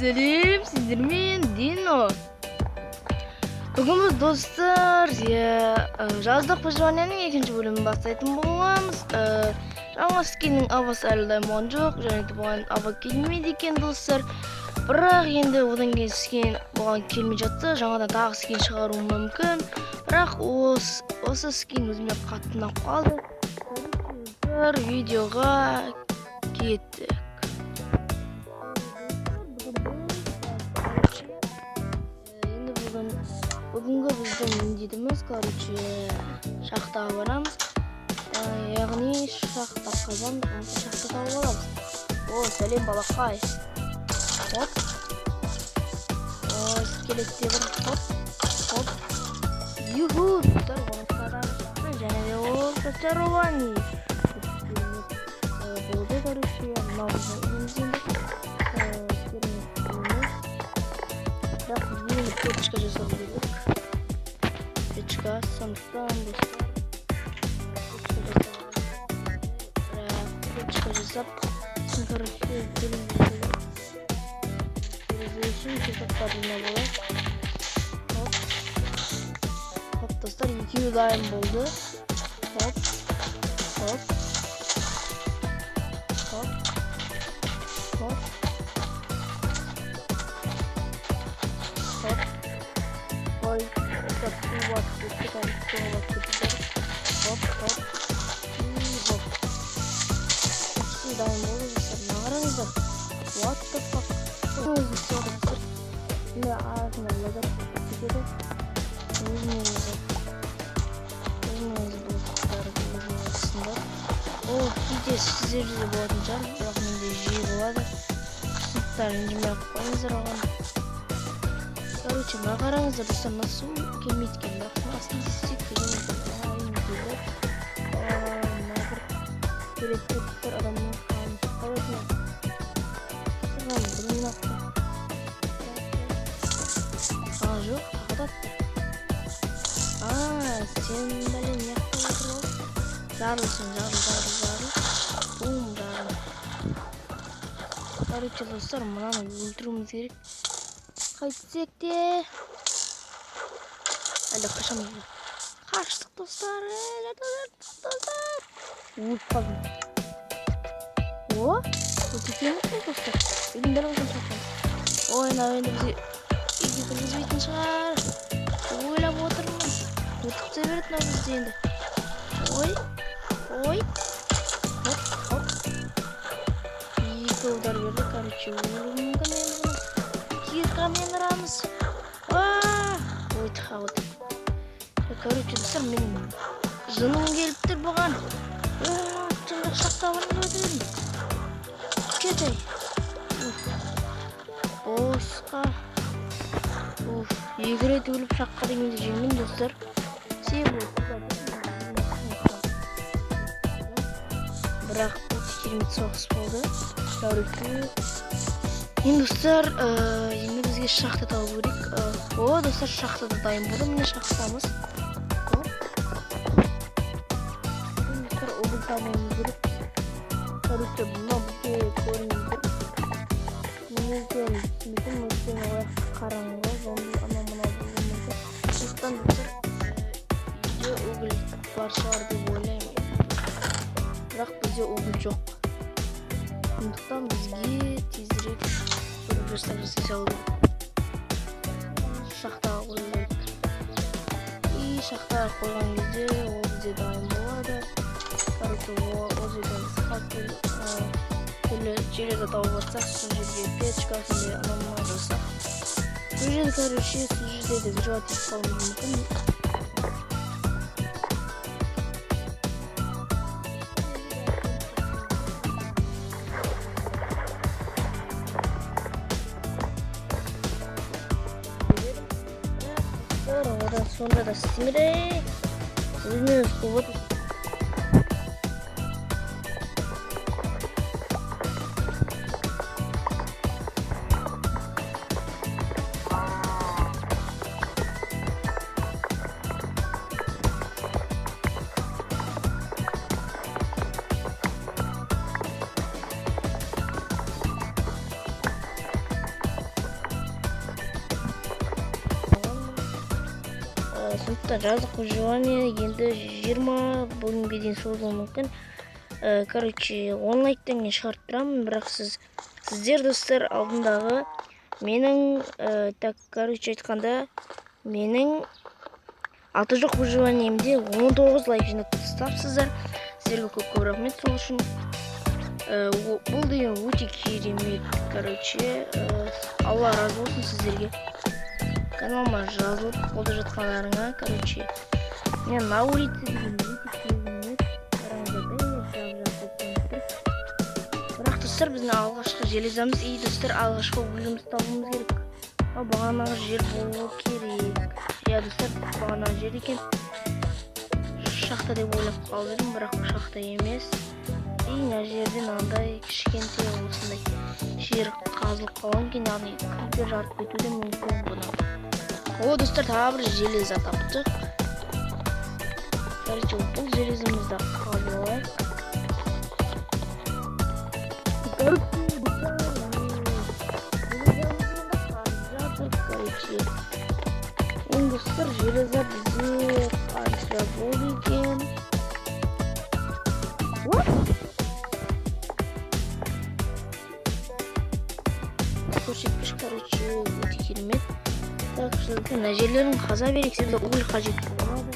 Selim, sizlerмен Dino. Bugün biz dostlar жаздық выживаниянын экинчи бөлүмүн баштайтын болобуз. Жаңы скиннин абасы әлі даймон жок, және де буган аба келмейди экен достар. Бирок енді одан кейін скин буган келмей жатса, жаңадан дагы скин чыгаруу мүмкүн. Бирок осы скин өзүмө катты унап калды. Видеога кеттик. Бүгүнкү биздин міндетimiz, шахтага барамыз. Яғни шахта казан, шахта табып аламыз. О, сәлем балакай. Хоп. О, скелетте бір хоп. Юху, достар, bonuslardan және де ол зачарование. Болды, короче, мынау бензин. Бірақ ең печка жасап жүрдік. Печка, сондықтан достар. Печка жасап, короче, терезесін жасақтарына болады. Хоп, достар, екеуі дайын болды. Хоп. Ой, это вот такая Хоп. Да, мы What the fuck? О, кейде сіздерде болатын шығар, бірақ менде жиі болады. Сыныптар ренжімей қойыңыздар оған. Короче, мына қараңыздар, достар, мына су келмейді екен, бірақ астын тесек деген керек бір адамның қаласына. Бұның нақты. Жоқ, қағадатты. Сен бәлен яқты отыр ол. Жарылсын, жарыл. Бум, жарыл. Короче, достар, мынаны өлтіруіміз керек. Қайтсек те. Әлі қашамыз. Қаштық, достар. Өліп қалдым. О, өтекеміз бұл, достар. Үйіндер өзін шаққаныз. Ой, енді бізге үйге кіргізбейтін шығар. Ойлап отырмын. Өтіп береді мына бізде енді. Ой. Хоп. Екі удар берді, короче, өлу мүмкін енді. Киркамен ұрамыз. Ой, тықауды. Короче, достар, менің жыным келіп тұр бұған. Жаңда шақтауын өтірін. Кетей. Босқа. Екі рет өліп шаққа дегенде жеңмен, достар. Бірақ керемет соғыс болды. Енді достар, енді бізге шахта табу керек. О, достар, шахтада дайын болды. Міне шахтамыз. Достар, обыл табуымыз керек. Короче, бұна бізге көрінеді. Мүмкін ояқ қараңғы, зомби ана-мына болуы мүмкін. Сондықтан достар, үйде өгіл бар шығар деп ойлаймын. Бірақ бізде өгіл жоқ. Сондықтан бізге тезірек жасап салу. Шахтаға қойылады. Шахтаға қойған кезде ол бізде дайын болады. Короче, ол жерден сықап түрлі жерлерді тауып жатсақ, сол жерге печка сондай анамына жасап. Сол жерде, короче, сол жерде де выживать етіп қалуымыз мүмкін. Одан сонда да істемейді. Өзіміз қуып отыр. Сондықтан жаздық выживание енді 20 бүгінге дейін созылуы мүмкін. Короче, он лайктан кейін шығарып тұрамын, бірақ сіздер достар алдындағы менің короче айтқанда менің аты жоқ выживаниемде 19 лайк жинап тастапсыздар. Сіздерге көп рахмет сол үшін. Бұл деген өте керемет. Короче, Алла разы болсын сіздерге. Каналыма жазылып қолда жатқандарыңа. Короче, мен Наурити деген өте керемет. Бірақ достар, біздің алғашқы железамыз. Достар, алғашқы бөлімімізді табуымыз керек. Бағанағы жер болу керек. Достар, бағанағы жер екен. Шахта деп ойлап қалдым, бірақ шахта емес. Мына жерден андай кішкентай осындай жер қазылып қалған екен, яғни крипер жарып кетуі мүмкін бұны. Достар, тағы бір железа таптық. Короче, бұл железімізді қазылайық. Достар, железа бізде қанша болды екен. Көрсеткіш, короче, өте керемет. Так, мына жерлерін қаза берейік, себебі уголь қажет болады.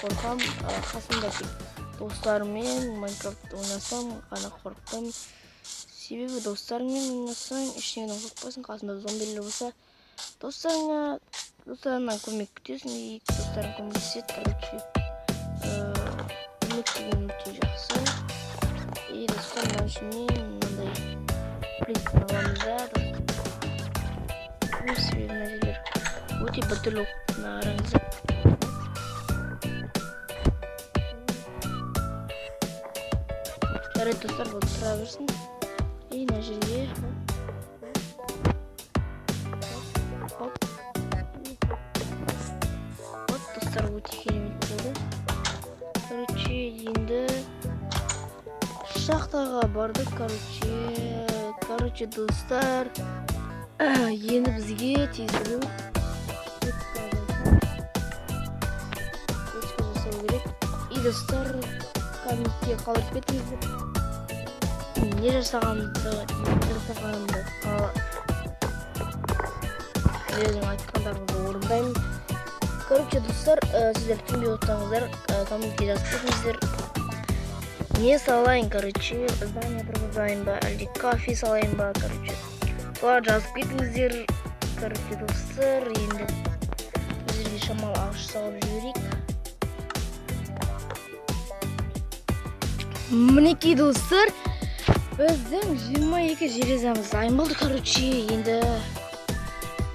Қорқам, қасымдaki достарыммен Майнкрафт ойнасам ғана қорқам. Себебі достарыңмен ойнасаң ештеңеден қорықпайсың. Қасында зомбилер болса, достарыңнан көмек күтесің, и достарың көмектеседі. Короче, көмек деген өте жақсы. И достарымнан ішінен мынандай плитін аламыз да. Себебі мына жерлер өте бітірлі оқытына қараңыздар. Жарайды достар, бұл тұра берсін. Мына жерге достар өте керемет болды. Короче, енді шахтаға бардық. Короче, достар, енді бізге тезіру жасау керек. И достар, комментке қалдырып кетіңіздер. Не жасағанымды сіздердің айтқандарыңызды орындаймын. Короче, достар, сіздер түсінбей отырсаңыздар, комментке жазып кетіңіздер. Не салайын, короче, здание тұрғызайын ба, әлде кафе салайын ба, короче, солар жазып кетіңіздер. Короче, достар, енді біздерге шамалы ағаш салып жіберейік. Мінекей достар, біздің 22 железамыз дайын болды. Короче, енді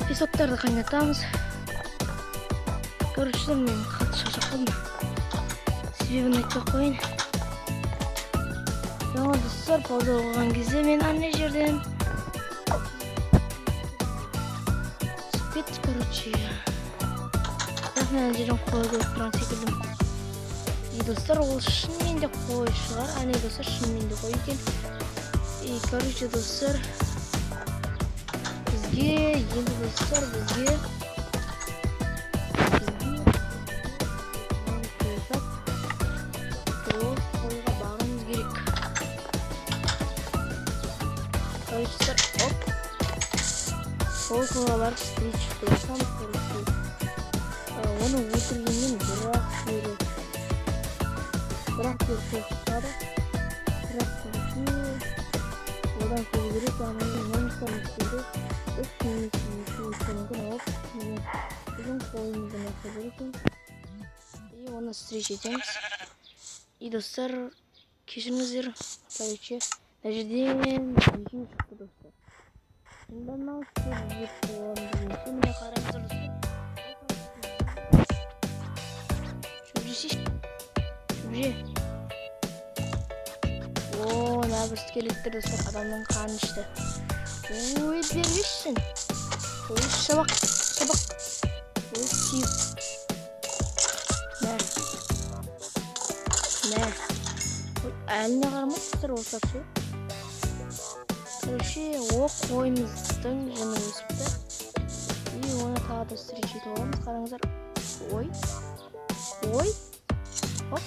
песоктарды қайнатамыз. Короче, мен қатты шаршап қалдым. Себебін айтпай ақ қояйын. Жаңа достар, пауза қойған кезде мен ана жерден түсіп кетті. Короче, бірақ мен ана жерден қой көріп тұрған секілдім. Достар, ол шынымен де қой шығар. Әне достар, шынымен де қой екен. Короче, достар, бізге Kovalar stage dostum. Onu öldürgenin bırak yürü. Bırak yürü çocukları. Bırak yürü. Oradan kovuları canlının yanıştan istedi. Öpkünün içini alıp bizim koyumuzun atabilirim. İyi onu stage edeceğiz. İyi dostlar. Keşinizdir. Tabii ki. Necdet'in çıktı dostlar. Bundan nasıl bir puan diyeyim. Şimdi karamsar dostlar. Şubri. Ooo ne haber iskeletler dostlar. Adamdan kan işte. Ooo vermişsin. Ooo şabak. Ooo çiğ. Ne? Eline karmıştır o saçı. Короче, o koyumuzdan canı üstte. İyi ona daha da sürücü olalım. Karangızlar. Oy. Hop.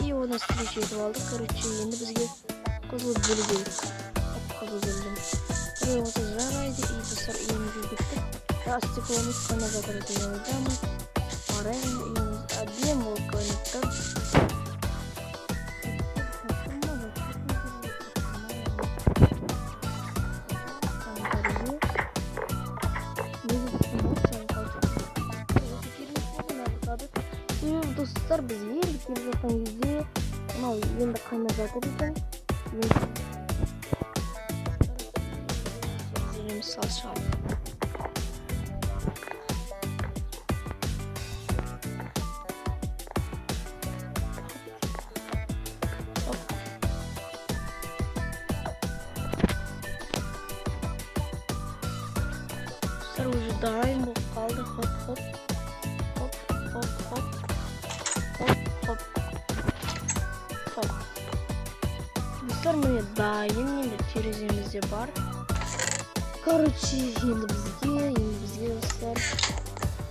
İyi ona sürücü olalım. Короче, şimdi bizge kızıl bölü. Hop kızıl bölüm. Buraya olsa zaraydı. İyi dostlar iyimizi gitti. Rastik olmuş sana kadar diyordu ama araya iyimiz adiyem ol koyunuktan. Dostlar biz yerdik bir zaten yüzü ama yine de kaynazadı bizden yerimiz salçalı dostlar ucu daim bu kaldı hop Dostlar buraya daim yine terizemiz var. Короче, şimdi bizge dostlar.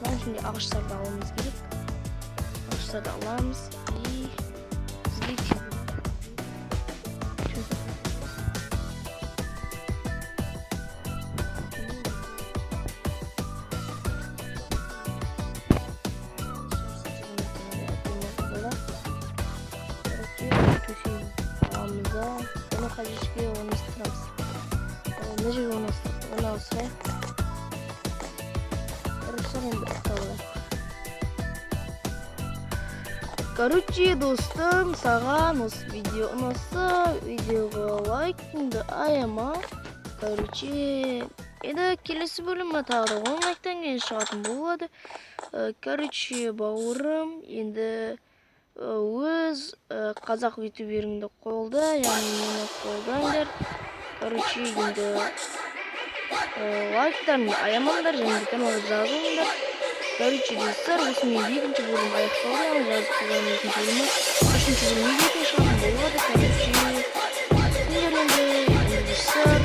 Ben şimdi ağaçlarda almamız gerek. Ağaçlarda alalım. Bizge Onu kaçışki onu istiyoruz. Nece onu olsa. Karıştırın bir tavla. Короче, dostum, sana nasıl video nasıl videoga like ayama. Короче, kelesi bölümde tağda 10 like'tan gelen şartım buladı. Короче, baurum endi өз қазақ ютуберіңді қолда, яғни мені қолдаңдар. Короче, енді лайктарын аямаңдар, және каналға жазылыңдар. Короче, достар, осымен екінші бөлім аяқталды. Жазып тұрған екінші бөлімі. Үшінші бөлімі екінші шығатын болады. Короче, сендер енді достар,